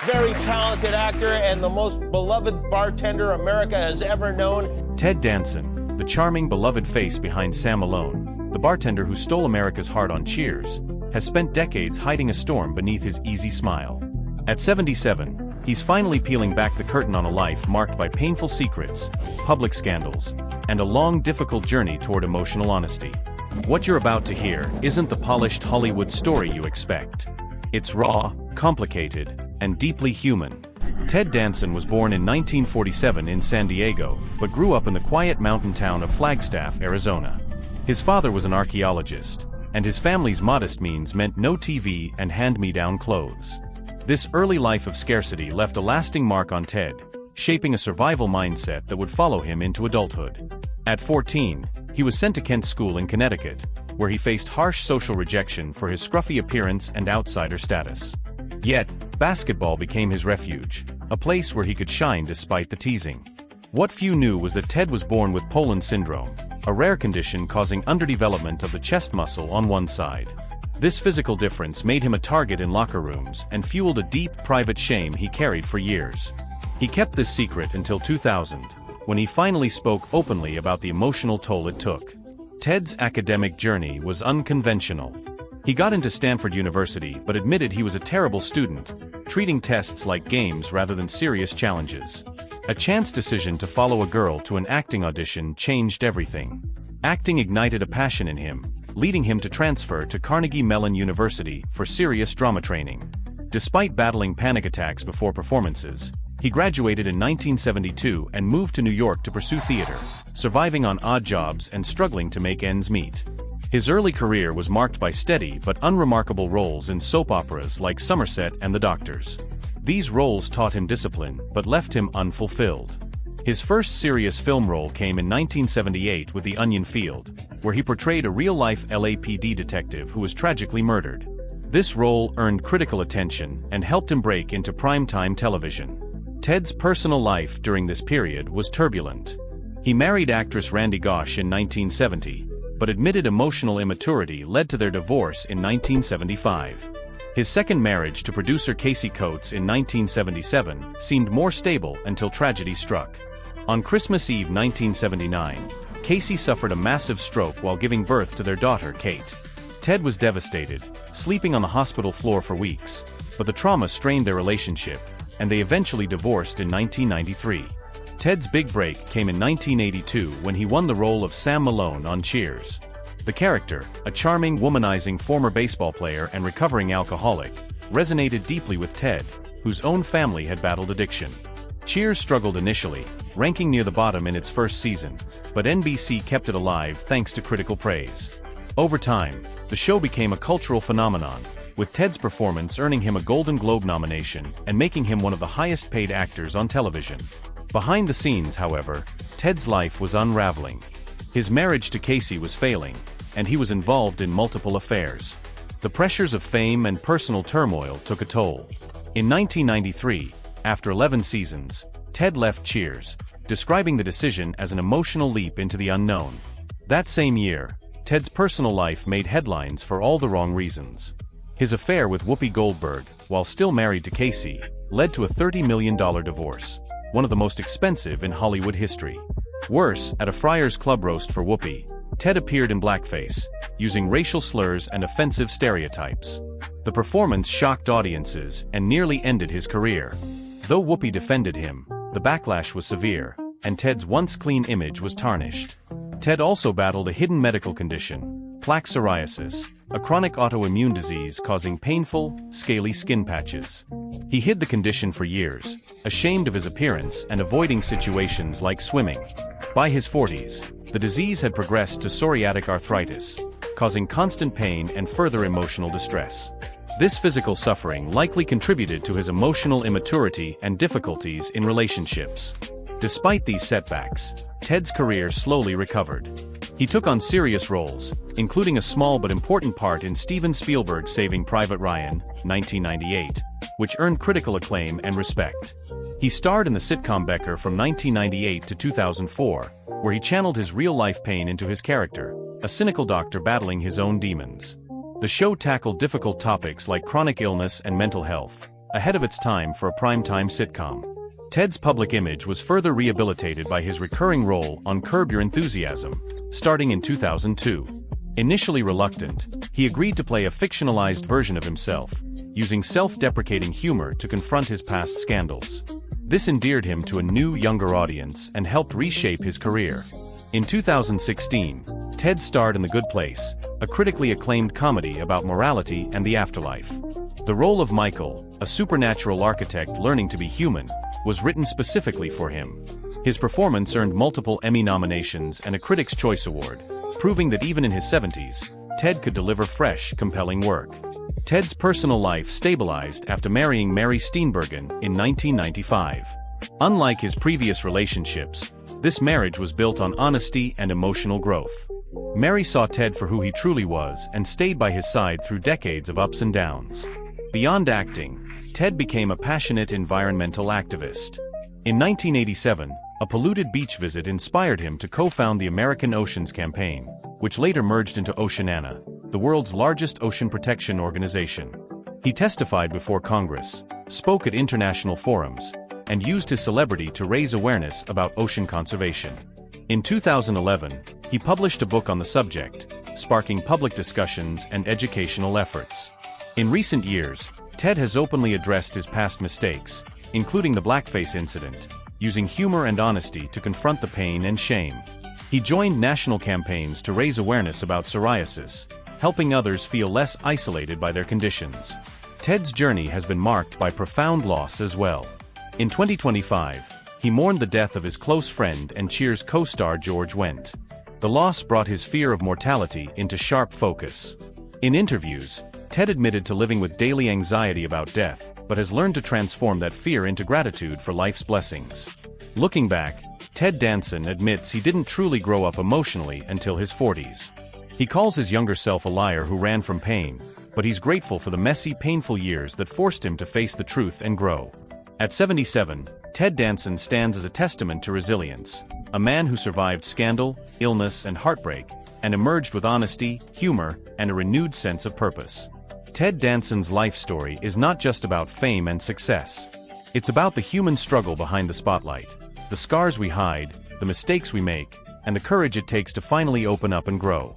Very talented actor and the most beloved bartender America has ever known. Ted Danson, the charming, beloved face behind Sam Malone, the bartender who stole America's heart on Cheers, has spent decades hiding a storm beneath his easy smile. At 77, he's finally peeling back the curtain on a life marked by painful secrets, public scandals, and a long, difficult journey toward emotional honesty. What you're about to hear isn't the polished Hollywood story you expect. It's raw, complicated, and deeply human. Ted Danson was born in 1947 in San Diego, but grew up in the quiet mountain town of Flagstaff, Arizona. His father was an archaeologist, and his family's modest means meant no TV and hand-me-down clothes. This early life of scarcity left a lasting mark on Ted, shaping a survival mindset that would follow him into adulthood. At 14, he was sent to Kent School in Connecticut, where he faced harsh social rejection for his scruffy appearance and outsider status. Yet, basketball became his refuge, a place where he could shine despite the teasing. What few knew was that Ted was born with Poland syndrome, a rare condition causing underdevelopment of the chest muscle on one side. This physical difference made him a target in locker rooms and fueled a deep, private shame he carried for years. He kept this secret until 2000, when he finally spoke openly about the emotional toll it took. Ted's academic journey was unconventional. He got into Stanford University but admitted he was a terrible student, treating tests like games rather than serious challenges. A chance decision to follow a girl to an acting audition changed everything. Acting ignited a passion in him, leading him to transfer to Carnegie Mellon University for serious drama training. Despite battling panic attacks before performances, he graduated in 1972 and moved to New York to pursue theater, surviving on odd jobs and struggling to make ends meet. His early career was marked by steady but unremarkable roles in soap operas like Somerset and The Doctors. These roles taught him discipline but left him unfulfilled. His first serious film role came in 1978 with The Onion Field, where he portrayed a real-life LAPD detective who was tragically murdered. This role earned critical attention and helped him break into primetime television. Ted's personal life during this period was turbulent. He married actress Randi Gosch in 1970, but admitted emotional immaturity led to their divorce in 1975. His second marriage to producer Casey Coates in 1977 seemed more stable until tragedy struck. On Christmas Eve 1979, Casey suffered a massive stroke while giving birth to their daughter, Kate. Ted was devastated, sleeping on the hospital floor for weeks, but the trauma strained their relationship, and they eventually divorced in 1993. Ted's big break came in 1982 when he won the role of Sam Malone on Cheers. The character, a charming, womanizing former baseball player and recovering alcoholic, resonated deeply with Ted, whose own family had battled addiction. Cheers struggled initially, ranking near the bottom in its first season, but NBC kept it alive thanks to critical praise. Over time, the show became a cultural phenomenon, with Ted's performance earning him a Golden Globe nomination and making him one of the highest-paid actors on television. Behind the scenes, however, Ted's life was unraveling. His marriage to Casey was failing, and he was involved in multiple affairs. The pressures of fame and personal turmoil took a toll. In 1993, after 11 seasons, Ted left Cheers, describing the decision as an emotional leap into the unknown. That same year, Ted's personal life made headlines for all the wrong reasons. His affair with Whoopi Goldberg, while still married to Casey, led to a $30 million divorce, one of the most expensive in Hollywood history. Worse, at a Friars Club roast for Whoopi, Ted appeared in blackface, using racial slurs and offensive stereotypes. The performance shocked audiences and nearly ended his career. Though Whoopi defended him, the backlash was severe, and Ted's once clean image was tarnished. Ted also battled a hidden medical condition, plaque psoriasis, a chronic autoimmune disease causing painful, scaly skin patches. He hid the condition for years, ashamed of his appearance and avoiding situations like swimming. By his 40s, the disease had progressed to psoriatic arthritis, causing constant pain and further emotional distress. This physical suffering likely contributed to his emotional immaturity and difficulties in relationships. Despite these setbacks, Ted's career slowly recovered. He took on serious roles, including a small but important part in Steven Spielberg's Saving Private Ryan, 1998, which earned critical acclaim and respect. He starred in the sitcom Becker from 1998 to 2004, where he channeled his real-life pain into his character, a cynical doctor battling his own demons. The show tackled difficult topics like chronic illness and mental health, ahead of its time for a primetime sitcom. Ted's public image was further rehabilitated by his recurring role on Curb Your Enthusiasm, starting in 2002. Initially reluctant, he agreed to play a fictionalized version of himself, using self-deprecating humor to confront his past scandals. This endeared him to a new, younger audience and helped reshape his career. In 2016, Ted starred in The Good Place, a critically acclaimed comedy about morality and the afterlife. The role of Michael, a supernatural architect learning to be human, was written specifically for him. His performance earned multiple Emmy nominations and a Critics' Choice Award, proving that even in his 70s, Ted could deliver fresh, compelling work. Ted's personal life stabilized after marrying Mary Steenburgen in 1995. Unlike his previous relationships, this marriage was built on honesty and emotional growth. Mary saw Ted for who he truly was and stayed by his side through decades of ups and downs. Beyond acting, Ted became a passionate environmental activist. In 1987, a polluted beach visit inspired him to co-found the American Oceans Campaign, which later merged into Oceana, the world's largest ocean protection organization. He testified before Congress, spoke at international forums, and used his celebrity to raise awareness about ocean conservation. In 2011, he published a book on the subject, sparking public discussions and educational efforts. In recent years, Ted has openly addressed his past mistakes, including the Blackface incident, using humor and honesty to confront the pain and shame. He joined national campaigns to raise awareness about psoriasis, helping others feel less isolated by their conditions. Ted's journey has been marked by profound loss as well. In 2025, he mourned the death of his close friend and Cheers co-star George Wendt. The loss brought his fear of mortality into sharp focus. In interviews, Ted admitted to living with daily anxiety about death, but has learned to transform that fear into gratitude for life's blessings. Looking back, Ted Danson admits he didn't truly grow up emotionally until his 40s. He calls his younger self a liar who ran from pain, but he's grateful for the messy, painful years that forced him to face the truth and grow. At 77, Ted Danson stands as a testament to resilience, a man who survived scandal, illness, and heartbreak, and emerged with honesty, humor, and a renewed sense of purpose. Ted Danson's life story is not just about fame and success. It's about the human struggle behind the spotlight, the scars we hide, the mistakes we make, and the courage it takes to finally open up and grow.